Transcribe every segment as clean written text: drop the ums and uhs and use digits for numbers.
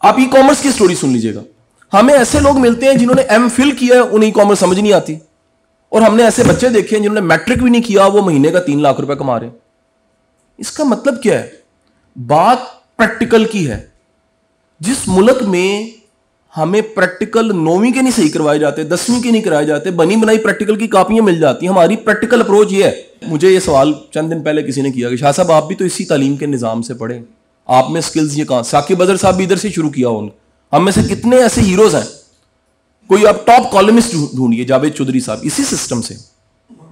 आप e commerce की story सुन लीजिएगा, हमें ऐसे लोग मिलते हैं जिन्होंने एमफिल किया, उन्हें ई कॉमर्स समझ नहीं आती, और हमने ऐसे बच्चे देखे हैं जिन्होंने मैट्रिक भी नहीं किया, वो महीने का 3 लाख रुपए कमा रहे हैं। इसका मतलब क्या है? बात प्रैक्टिकल की है। जिस मुल्क में हमें प्रैक्टिकल 9वीं के नहीं सही करवाए जाते, 10वीं के नहीं कराए जाते, बनी बनाई प्रैक्टिकल की कापियां मिल जाती हैं, हमारी प्रैक्टिकल अप्रोच ये है। मुझे ये सवाल चंद दिन पहले किसी ने किया कि शाह साहब आप भी तो इसी तालीम के निजाम से पढ़े, आप में स्किल्स ये कहां? साकिब अजहर साहब भी इधर से शुरू किया उन्होंने। हम में से कितने ऐसे हीरोज हैं? कोई आप टॉप कॉलमिस्ट ढूंढिए, जावेद चौधरी साहब, इसी सिस्टम से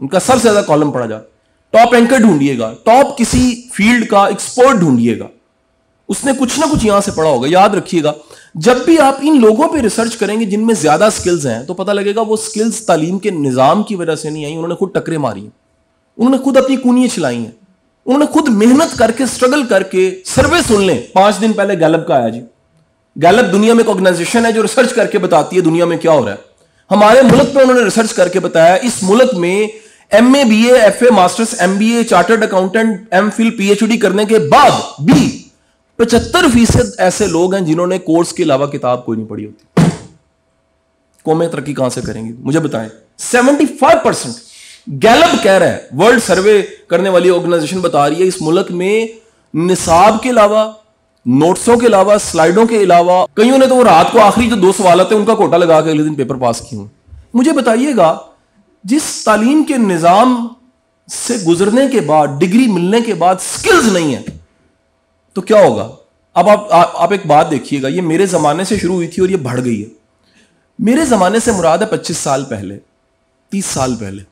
उनका सबसे ज्यादा कॉलम पढ़ा जाता। टॉप एंकर ढूंढिएगा, टॉप किसी फील्ड का एक्सपर्ट ढूंढिएगा, उसने कुछ ना कुछ यहां से पढ़ा होगा। याद रखिएगा, जब भी आप इन लोगों पे रिसर्च करेंगे जिनमें ज्यादा स्किल्स हैं, तो पता लगेगा वो स्किल्स तालीम के निजाम की वजह से नहीं आई, उन्होंने खुद टकरे मारी हैं, उन्होंने खुद अपनी कूनियां चलाई हैं, उन्होंने खुद मेहनत करके स्ट्रगल करके। सर्वे सुन लें, 5 दिन पहले गैलप का आया जी। गैलप दुनिया में एक ऑर्गेनाइजेशन है जो रिसर्च करके बताती है दुनिया में क्या हो रहा है। हमारे मुल्क पे उन्होंने रिसर्च करके बताया, इस मुल्क में MA BA FA masters MBA chartered accountant MPhil PhD करने के बाद भी 75% ऐसे लोग हैं जिन्होंने कोर्स के अलावा किताब कोई नहीं पढ़ी होती। कौमें तरक्की कहां से करेंगी? मुझे बताएं। 75% गैलप कह रहा है, वर्ल्ड सर्वे करने वाली ऑर्गेनाइजेशन बता रही है, इस मुल्क में निसाब के अलावा, नोट्सों के अलावा, स्लाइडों के अलावा, कईयों ने तो वो रात को आखिरी जो 2 सवाल आते हैं उनका कोटा लगा के अगले दिन पेपर पास किए। मुझे बताइएगा, जिस तालीम के निजाम से गुजरने के बाद, डिग्री मिलने के बाद स्किल्स नहीं है, तो क्या होगा? अब आप एक बात देखिएगा, ये मेरे जमाने से शुरू हुई थी और ये बढ़ गई है। मेरे जमाने से मुराद है 25 साल पहले, 30 साल पहले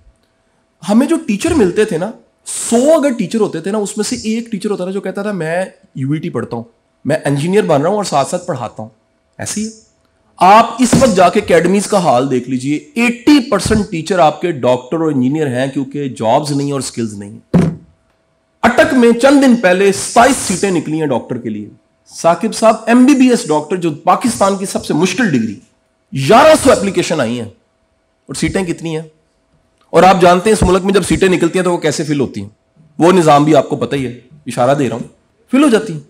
हमें जो टीचर मिलते थे ना, 100 अगर टीचर होते थे ना, उसमें से एक टीचर होता था जो कहता था मैं UET पढ़ता हूं, मैं इंजीनियर बन रहा हूं और साथ साथ पढ़ाता हूं। ऐसी है। आप इस वक्त जाके अकेडमीज का हाल देख लीजिए, 80% टीचर आपके डॉक्टर और इंजीनियर हैं, क्योंकि जॉब्स नहीं और स्किल्स नहीं। अटक में चंद दिन पहले 27 सीटें निकली हैं डॉक्टर के लिए। साकिब साहब MBBS डॉक्टर, जो पाकिस्तान की सबसे मुश्किल डिग्री, 1100 एप्लीकेशन आई हैं और सीटें कितनी हैं? और आप जानते हैं इस मुल्क में जब सीटें निकलती हैं तो वो कैसे फिल होती हैं? वो निजाम भी आपको पता ही है, इशारा दे रहा हूं, फिल हो जाती हैं।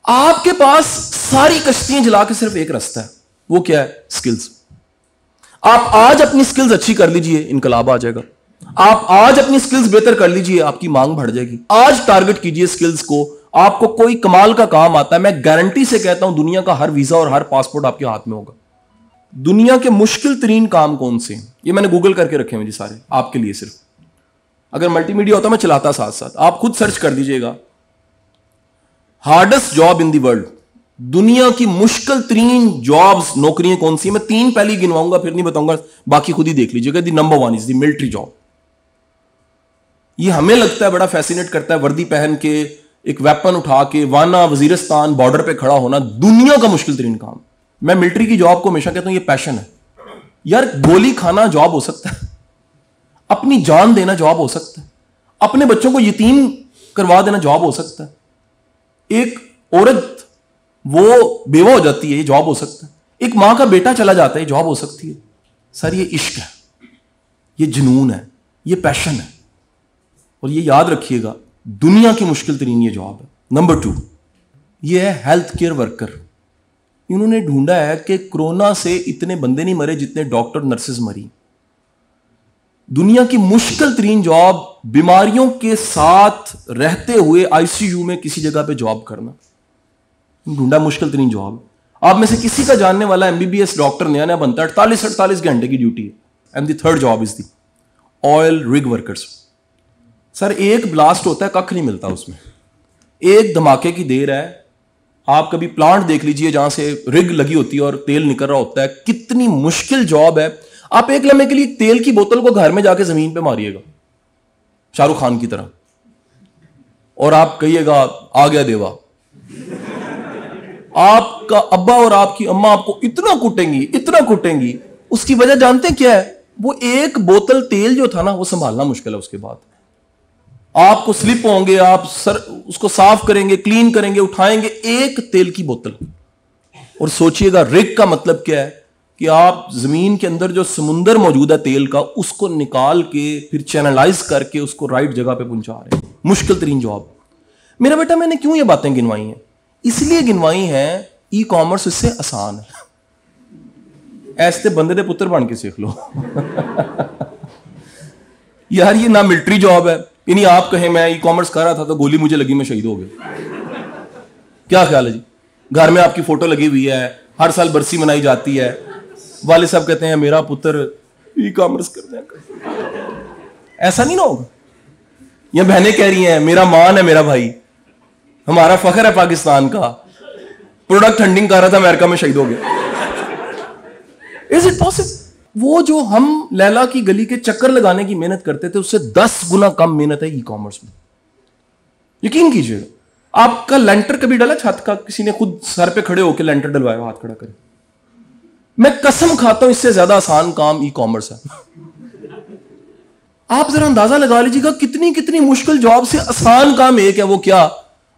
आपके पास सारी कश्तियां जला के सिर्फ एक रास्ता है, वो क्या है? स्किल्स। आप आज अपनी स्किल्स अच्छी कर लीजिए, इनकलाब आ जाएगा। आप आज अपनी स्किल्स बेहतर कर लीजिए, आपकी मांग बढ़ जाएगी। आज टारगेट कीजिए स्किल्स को, आपको कोई कमाल का काम आता है, मैं गारंटी से कहता हूं दुनिया का हर वीजा और हर पासपोर्ट आपके हाथ में होगा। दुनिया के मुश्किल तरीन काम कौन से हैं? ये मैंने गूगल करके रखे हैं जी सारे आपके लिए। सिर्फ अगर मल्टीमीडिया होता मैं चलाता साथ साथ, आप खुद सर्च कर दीजिएगा, hardest job in the world, दुनिया की मुश्किल तरीन जॉब्स, नौकरियां कौन सी? मैं 3 पहले गिनवाऊंगा, फिर नहीं बताऊंगा, बाकी खुद ही देख लीजिएगा। The number 1 is the military job. ये हमें लगता है बड़ा फैसिनेट करता है, वर्दी पहन के एक वेपन उठा के वाना वजीरिस्तान बॉर्डर पे खड़ा होना, दुनिया का मुश्किल तरीन काम। मैं मिलिट्री की जॉब को हमेशा कहता हूं ये पैशन है। यार गोली खाना जॉब हो सकता है, अपनी जान देना जॉब हो सकता है, अपने बच्चों को यतीम करवा देना जॉब हो सकता है, एक औरत वो बेवा हो जाती है, ये जॉब हो सकता है, एक मां का बेटा चला जाता है, जॉब हो सकती है। सर ये इश्क है, ये जुनून है, ये पैशन है, और ये याद रखिएगा दुनिया की मुश्किल तरीन ये जॉब है। नंबर 2 ये है हेल्थ केयर वर्कर। इन्होंने ढूंढा है कि कोरोना से इतने बंदे नहीं मरे जितने डॉक्टर नर्सेज मरी। दुनिया की मुश्किल तरीन जॉब, बीमारियों के साथ रहते हुए ICU में किसी जगह पे जॉब करना, ढूंढा मुश्किल तरीन जॉब। आप में से किसी का जानने वाला MBBS डॉक्टर नया नया बनता है, 48 घंटे की ड्यूटी है। And the third job is the oil rig workers. Sir एक ब्लास्ट होता है, कख नहीं मिलता उसमें, एक धमाके की देर है। आप कभी प्लांट देख लीजिए जहां से रिग लगी होती है और तेल निकल रहा होता है, कितनी मुश्किल जॉब है। आप एक लम्हे के लिए तेल की बोतल को घर में जाके जमीन पे मारिएगा शाहरुख खान की तरह, और आप कहिएगा आ गया देवा। आपका अब्बा और आपकी अम्मा आपको इतना कुटेंगी। उसकी वजह जानते हैं क्या है? वो एक बोतल तेल जो था ना, वो संभालना मुश्किल है। उसके बाद आपको स्लिप होंगे, आप सर उसको साफ करेंगे, क्लीन करेंगे, उठाएंगे, एक तेल की बोतल। और सोचिएगा रिग का मतलब क्या है कि आप जमीन के अंदर जो समुंदर मौजूद है तेल का, उसको निकाल के फिर चैनलाइज करके उसको राइट जगह पे पहुंचा रहे हैं। मुश्किल तरीन जॉब। मेरा बेटा मैंने क्यों ये बातें गिनवाई हैं? इसलिए गिनवाई हैं ई कॉमर्स इससे आसान है। ऐसे बंदे दे पुत्र बन के सीख लो। यार ये ना मिलिट्री जॉब है, यानी आप कहें मैं ई कॉमर्स कर रहा था तो गोली मुझे लगी, मैं शहीद हो गया। क्या ख्याल है जी? घर में आपकी फोटो लगी हुई है, हर साल बरसी मनाई जाती है, वाले साहब कहते हैं मेरा पुत्र ई कॉमर्स करता है। ऐसा नहीं ना होगा। या बहनें कह रही हैं मेरा मान है मेरा भाई, हमारा फख्र है पाकिस्तान का, प्रोडक्ट हंटिंग कर रहा था अमेरिका में, शहीद हो गया। Is it possible? वो जो हम लैला की गली के चक्कर लगाने की मेहनत करते थे उससे 10 गुना कम मेहनत है ई कॉमर्स में। यकीन कीजिएगा। आपका लेंटर कभी डाला छत का? किसी ने खुद सर पे खड़े होकर लेंटर डलवाया? हाथ खड़ा करें। मैं कसम खाता हूं इससे ज्यादा आसान काम ई कॉमर्स है। आप जरा अंदाजा लगा लीजिएगा कितनी कितनी मुश्किल जॉब से आसान काम एक है। वो क्या?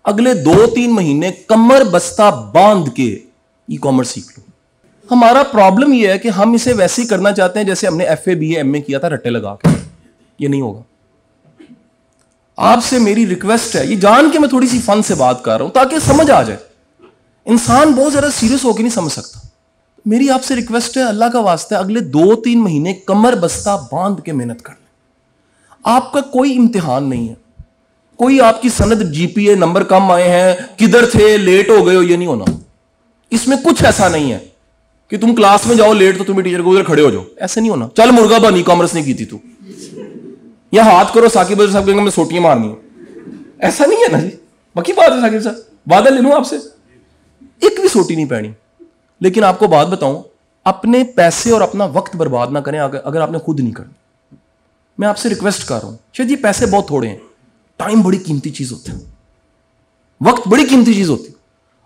अगले 2-3 महीने कमर बस्ता बांध के ई कॉमर्स सीख लो। हमारा प्रॉब्लम यह है कि हम इसे वैसे ही करना चाहते हैं जैसे हमने FA BA MA किया था, रट्टे लगा के। ये नहीं होगा। आपसे मेरी रिक्वेस्ट है, ये जान के मैं थोड़ी सी फन से बात कर रहा हूं ताकि समझ आ जाए। इंसान बहुत ज्यादा सीरियस होकर नहीं समझ सकता। मेरी आपसे रिक्वेस्ट है, अल्लाह का वास्ता है, अगले 2-3 महीने कमर बस्ता बांध के मेहनत कर लें। आपका कोई इम्तिहान नहीं है, कोई आपकी सनद GPA नंबर कम आए हैं, किधर थे, लेट हो गए हो, ये नहीं होना। इसमें कुछ ऐसा नहीं है कि तुम क्लास में जाओ लेट तो तुम्हें टीचर को उधर खड़े हो जाओ, ऐसे नहीं होना। चल मुर्गा बन, ई कॉमर्स नहीं की थी तू, या हाथ करो साकिब साहब कहेंगे मैं सोटियां मारनी है, ऐसा नहीं है ना जी। बाकी बात है साकिब साहब, वादा ले लूं आपसे, एक भी सोटी नहीं पैनी। लेकिन आपको बात बताऊं, अपने पैसे और अपना वक्त बर्बाद ना करें अगर आपने खुद नहीं करना। मैं आपसे रिक्वेस्ट कर रहा हूं, शायद ये पैसे बहुत थोड़े हैं, टाइम बड़ी कीमती चीज होती है, वक्त बड़ी कीमती चीज होती है।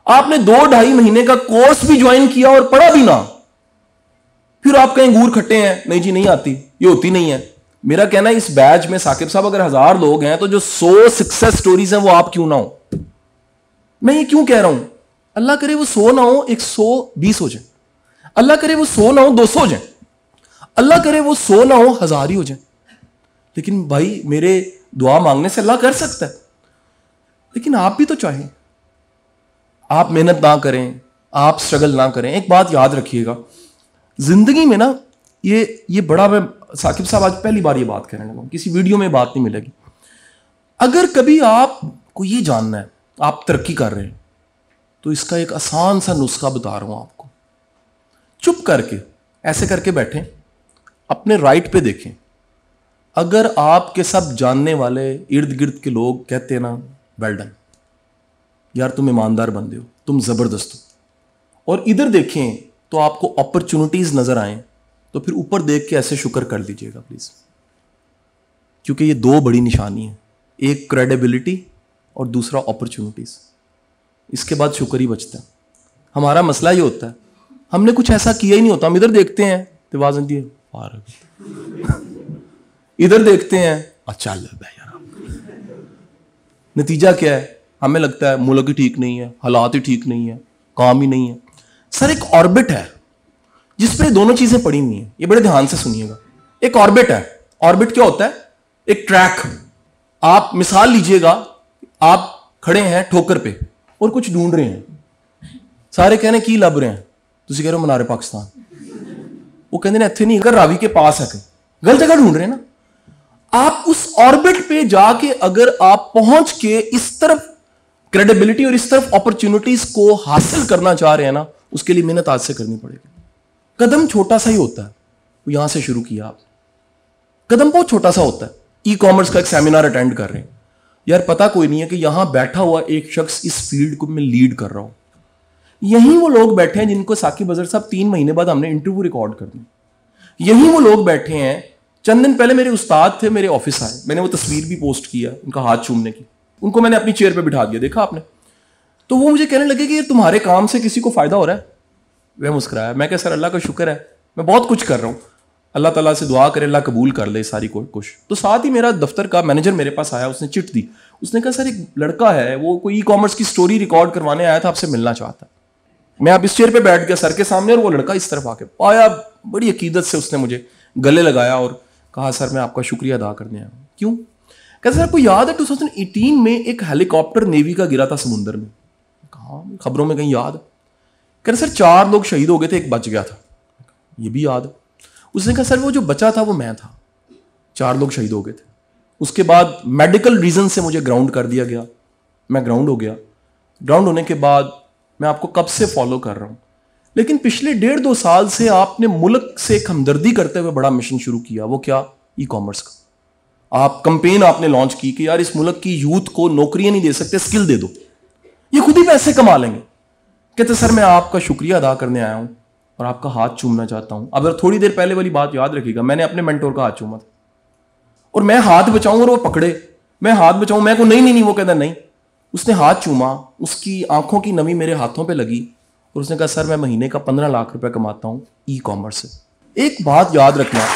आपने 2-2.5 महीने का कोर्स भी ज्वाइन किया और पढ़ा भी ना, फिर आप कहीं अंगूर खट्टे हैं, नहीं जी नहीं आती, ये होती नहीं है। मेरा कहना है इस बैच में साकिब साहब अगर 1000 लोग हैं तो जो 100 सक्सेस स्टोरीज हैं वो आप क्यों ना हो। मैं ये क्यों कह रहा हूं? अल्लाह करे वो 100 ना हो, 120 हो जाए। अल्लाह करे वो 100 ना हो, 200 हो जाए। अल्लाह करे वो 100 ना हो, 1000 ही हो जाए। लेकिन भाई मेरे दुआ मांगने से अल्लाह कर सकता है, लेकिन आप भी तो चाहें। आप मेहनत ना करें, आप स्ट्रगल ना करें। एक बात याद रखिएगा, जिंदगी में ना ये बड़ा, मैं साकिब साहब आज पहली बार ये बात कहने लगा, किसी वीडियो में बात नहीं मिलेगी। अगर कभी आपको ये जानना है आप तरक्की कर रहे हैं तो इसका एक आसान सा नुस्खा बता रहा हूं आपको। चुप करके ऐसे करके बैठें, अपने राइट पे देखें। अगर आपके सब जानने वाले इर्द गिर्द के लोग कहते हैं ना वेल डन, यार तुम ईमानदार बंदे हो, तुम जबरदस्त हो, और इधर देखें तो आपको अपॉर्चुनिटीज नजर आए, तो फिर ऊपर देख के ऐसे शुक्र कर दीजिएगा प्लीज, क्योंकि ये 2 बड़ी निशानी है, एक क्रेडिबिलिटी और दूसरा अपॉर्चुनिटीज। इसके बाद शुक्र ही बचता है। हमारा मसला ये होता है, हमने कुछ ऐसा किया ही नहीं होता, हम इधर देखते हैं तिवाजन दिए, इधर देखते हैं अच्छा यार, नतीजा क्या है? हमें लगता है मुल्क ही ठीक नहीं है, हालात ही ठीक नहीं है, काम ही नहीं है। सर एक ऑर्बिट है जिसपे दोनों चीजें पड़ी हुई हैं, ये बड़े ध्यान से सुनिएगा। एक ऑर्बिट है। ऑर्बिट क्या होता है? एक ट्रैक। आप मिसाल लीजिएगा, आप खड़े हैं ठोकर पे और कुछ ढूंढ रहे हैं, सारे कह रहे हैं की लब रहे हैं, तुम कह रहे हो मनारे पाकिस्तान, वो कहते हैं इतने नहीं, अगर रावी के पास है, कहीं गलत जगह ढूंढ रहे हैं ना। आप उस ऑर्बिट पे जाके अगर आप पहुंच के इस तरफ क्रेडिबिलिटी और इस तरफ अपॉर्चुनिटीज को हासिल करना चाह रहे हैं ना, उसके लिए मेहनत आज से करनी पड़ेगी। कदम छोटा सा ही होता है, यहां से शुरू किया आप, कदम बहुत छोटा सा होता है। ई कॉमर्स का एक सेमिनार अटेंड कर रहे हैं, यार पता कोई नहीं है कि यहां बैठा हुआ एक शख्स इस फील्ड को मैं लीड कर रहा हूं। यही वो लोग बैठे हैं जिनको साकिब अजहर साहब 3 महीने बाद हमने इंटरव्यू रिकॉर्ड कर दी। यही वो लोग बैठे हैं, चंद दिन पहले मेरे उस्ताद थे, मेरे ऑफिस आए, मैंने वो तस्वीर भी पोस्ट किया उनका हाथ चूमने की, उनको मैंने अपनी चेयर पे बिठा दिया, देखा आपने? तो वो मुझे कहने लगे कि तुम्हारे काम से किसी को फायदा हो रहा है? वह मुस्कुराया। मैं कहा सर अल्लाह का शुक्र है, मैं बहुत कुछ कर रहा हूँ, अल्लाह ताला से दुआ करे अल्लाह कबूल कर ले सारी कुछ। तो साथ ही मेरा दफ्तर का मैनेजर मेरे पास आया, उसने चिट दी, उसने कहा सर एक लड़का है, वो कोई ई कॉमर्स की स्टोरी रिकॉर्ड करवाने आया था, आपसे मिलना चाहता। मैं अब इस चेयर पे बैठ गया सर के सामने, और वो लड़का इस तरफ आके पाया, बड़ी अकीदत से उसने मुझे गले लगाया और कहा सर मैं आपका शुक्रिया अदा करने आया हूँ। क्यों? कहते सर आपको याद है 2018 में एक हेलीकॉप्टर नेवी का गिरा था समुंदर में? कहा खबरों में कहीं याद है। कह रहे सर 4 लोग शहीद हो गए थे, एक बच गया था। ये भी याद है। उसने कहा सर वो जो बचा था वो मैं था, 4 लोग शहीद हो गए थे। उसके बाद मेडिकल रीजन से मुझे ग्राउंड कर दिया गया, मैं ग्राउंड हो गया। ग्राउंड होने के बाद मैं आपको कब से फॉलो कर रहा हूं, लेकिन पिछले 1.5-2 साल से आपने मुल्क से एक हमदर्दी करते हुए बड़ा मिशन शुरू किया। वो क्या? ई कॉमर्स का। आप कंपेन आपने लॉन्च की कि यार इस मुल्क की यूथ को नौकरियां नहीं दे सकते, स्किल दे दो, ये खुद ही पैसे कमा लेंगे। कहते सर मैं आपका शुक्रिया अदा करने आया हूं और आपका हाथ चूमना चाहता हूं। अब थोड़ी देर पहले वाली बात याद रखिएगा, मैंने अपने मेंटोर का हाथ चूमा था और मैं हाथ बचाऊं और वो पकड़े, मैं हाथ बचाऊं, मैं को नहीं, वो कहता नहीं। उसने हाथ चूमा, उसकी आंखों की नमी मेरे हाथों पे लगी और उसने कहा सर मैं महीने का 15 लाख रुपए कमाता हूं ई कॉमर्स से। एक बात याद रखना,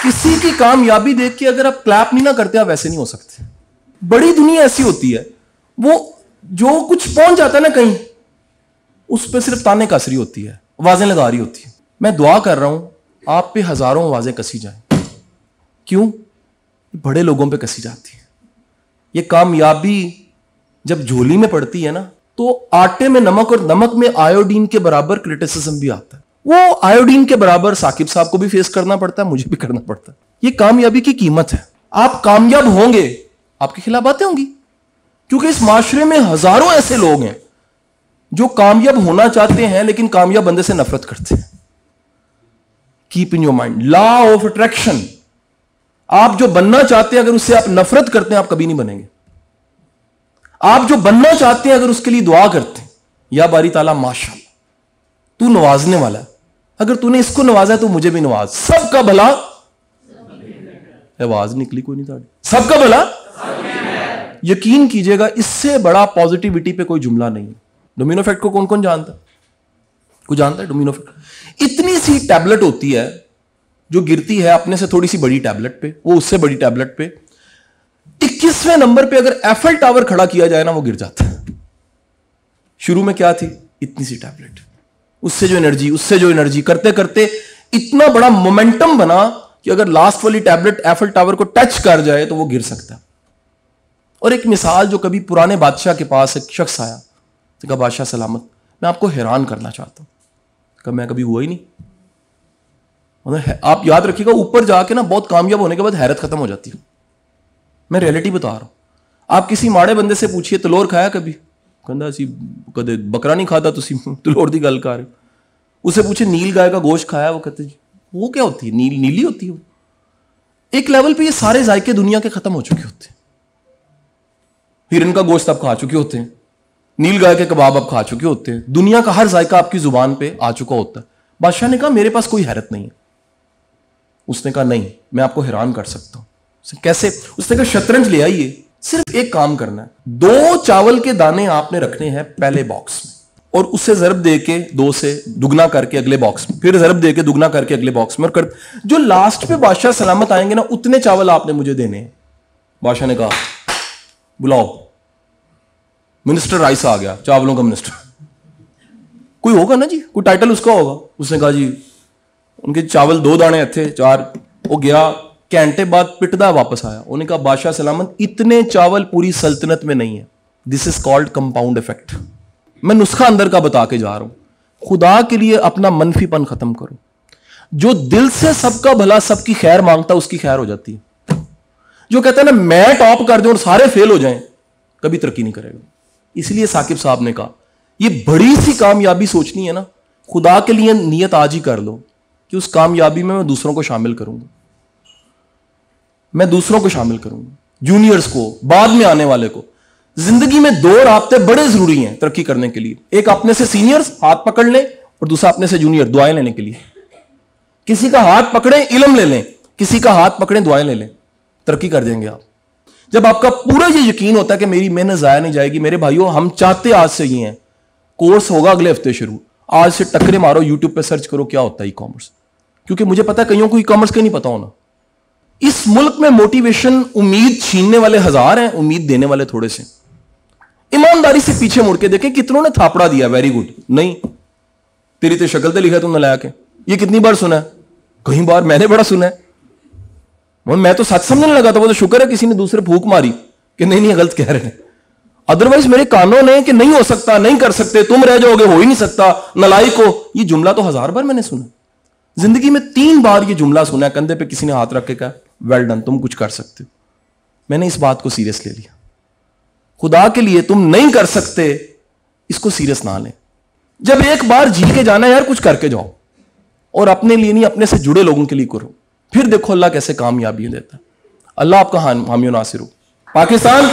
किसी की कामयाबी देख के अगर आप क्लैप नहीं ना करते, आप वैसे नहीं हो सकते। बड़ी दुनिया ऐसी होती है, वो जो कुछ पहुंच जाता है ना कहीं, उस पर सिर्फ ताने कसरी होती है, आवाजें लगा रही होती है। मैं दुआ कर रहा हूं आप पे हजारों आवाजें कसी जाएं। क्यों? बड़े लोगों पे कसी जाती है। ये कामयाबी जब झोली में पड़ती है ना, तो आटे में नमक और नमक में आयोडीन के बराबर क्रिटिसिज्म भी आता है। वो आयोडीन के बराबर साकिब साहब को भी फेस करना पड़ता है, मुझे भी करना पड़ता है। ये कामयाबी की कीमत है। आप कामयाब होंगे, आपके खिलाफ बातें होंगी, क्योंकि इस माशरे में हजारों ऐसे लोग हैं जो कामयाब होना चाहते हैं लेकिन कामयाब बंदे से नफरत करते हैं। Keep in your mind law of attraction. आप जो बनना चाहते हैं अगर उससे आप नफरत करते हैं, आप कभी नहीं बनेंगे। आप जो बनना चाहते हैं अगर उसके लिए दुआ करते हैं, या बारी ताला माशाअल्लाह तू नवाजने वाला है, अगर तूने इसको नवाजा तो मुझे भी नवाज। सबका भला, आवाज निकली कोई नहीं था, सबका भला। यकीन कीजिएगा इससे बड़ा पॉजिटिविटी पे कोई जुमला नहीं है। डोमिनो इफेक्ट को कौन कौन जानता है? कोई जानता है डोमिनो इफेक्ट? इतनी सी टैबलेट होती है जो गिरती है अपने से थोड़ी सी बड़ी टैबलेट पे, वो उससे बड़ी टैबलेट पे 21वें नंबर पे अगर एफएल टावर खड़ा किया जाए ना, वो गिर जाता है। शुरू में क्या थी? इतनी सी टैबलेट, उससे जो एनर्जी करते करते इतना बड़ा मोमेंटम बना कि अगर लास्ट वाली टैबलेट एफएल टावर को टच कर जाए तो वो गिर सकता है। और एक मिसाल, जो कभी पुराने बादशाह के पास एक शख्स आया तो कहा बादशाह सलामत, मैं आपको हैरान करना चाहता हूं। कहा मैं कभी हुआ ही नहीं। आप याद रखिएगा, ऊपर जाके ना बहुत कामयाब होने के बाद हैरत खत्म हो जाती है। मैं रियलिटी बता रहा हूं। आप किसी माड़े बंदे से पूछिए तलोर खाया कभी? कहता असी कदे बकरा नहीं खाता, तुसी तलोर दी गल कर रहे हो। उसे पूछे नील गाय का गोश्त खाया? वो कहते जी वो क्या होती है? नीली होती है वो। एक लेवल पे ये सारे जायके दुनिया के खत्म हो चुके होते हैं। हिरन का गोश्त आप खा चुके होते हैं, नील गाय के कबाब आप खा चुके होते हैं, दुनिया का हर जायका आपकी जुबान पे आ चुका होता है। बादशाह ने कहा मेरे पास कोई हैरत नहीं है। उसने कहा नहीं, मैं आपको हैरान कर सकता हूं। कैसे? उसने कहा शतरंज ले आइए, सिर्फ एक काम करना है, 2 चावल के दाने आपने रखने हैं पहले बॉक्स में, और उससे जरब दे के 2 से दुगना करके अगले बॉक्स में, फिर जरब दे के दुगना करके अगले बॉक्स में, और जो लास्ट पे बादशाह सलामत आएंगे ना, उतने चावल आपने मुझे देने हैं। बादशाह ने कहा बुलाओ, मिनिस्टर राइस आ गया, चावलों का मिनिस्टर। कोई होगा ना जी, कोई टाइटल उसका होगा। उसने कहा जी उनके चावल 2 दाने थे, 4। वो गया, घंटे बाद पिटदा वापस आया। उन्होंने कहा बादशाह सलामत, इतने चावल पूरी सल्तनत में नहीं है। This is called compound effect. मैं नुस्खा अंदर का बता के जा रहा हूं। खुदा के लिए अपना मनफीपन खत्म करो। जो दिल से सबका भला, सबकी खैर मांगता, उसकी खैर हो जाती है। जो कहता है ना मैं टॉप कर दूं और सारे फेल हो जाएं, कभी तरक्की नहीं करेगा। इसलिए साकिब साहब ने कहा ये बड़ी सी कामयाबी सोचनी है ना, खुदा के लिए नियत आज ही कर लो कि उस कामयाबी में मैं दूसरों को शामिल करूंगा। मैं दूसरों को शामिल करूंगा, जूनियर्स को, बाद में आने वाले को। जिंदगी में 2 रास्ते बड़े जरूरी हैं तरक्की करने के लिए। एक अपने से सीनियर्स हाथ पकड़ लें, और दूसरा अपने से जूनियर दुआएं लेने के लिए। किसी का हाथ पकड़े इल्म ले लें, किसी का हाथ पकड़े दुआएं ले लें, तरक्की कर देंगे आप। जब आपका पूरा ये यकीन होता है कि मेरी मेहनत जाया नहीं जाएगी। मेरे भाइयों, हम चाहते आज से ही हैं, कोर्स होगा अगले हफ्ते शुरू, आज से टक्करे मारो, यूट्यूब पे सर्च करो क्या होता है ई कॉमर्स। क्योंकि मुझे पता है कईयों को ई कॉमर्स का नहीं पता होना। इस मुल्क में मोटिवेशन, उम्मीद छीनने वाले हजार हैं, उम्मीद देने वाले थोड़े से। ईमानदारी से पीछे मुड़ के देखें, कितनों ने थापड़ा दिया, वेरी गुड, नहीं तेरी तो शक्ल ते लिखा तुम नलायक है। ये कितनी बार सुना है? कई बार मैंने बड़ा सुना है। मैं तो सच समझने लगा था, वो तो शुक्र है किसी ने दूसरे फूक मारी कि नहीं गलत कह रहे हैं। अदरवाइज मेरे कानों ने कि नहीं हो सकता, नहीं कर सकते, तुम रह जाओगे, हो ही नहीं सकता, नलायक हो, ये जुमला तो 1000 बार मैंने सुना। जिंदगी में 3 बार ये जुमला सुना है, कंधे पे किसी ने हाथ रख के कहा वेल डन, तुम कुछ कर सकते हो। मैंने इस बात को सीरियस ले लिया। खुदा के लिए तुम नहीं कर सकते, इसको सीरियस ना लें। जब एक बार जी के जाना है यार, कुछ करके जाओ, और अपने लिए नहीं, अपने से जुड़े लोगों के लिए करो, फिर देखो अल्लाह कैसे कामयाबी देता है। अल्लाह आपका हामी और नासिर हो। पाकिस्तान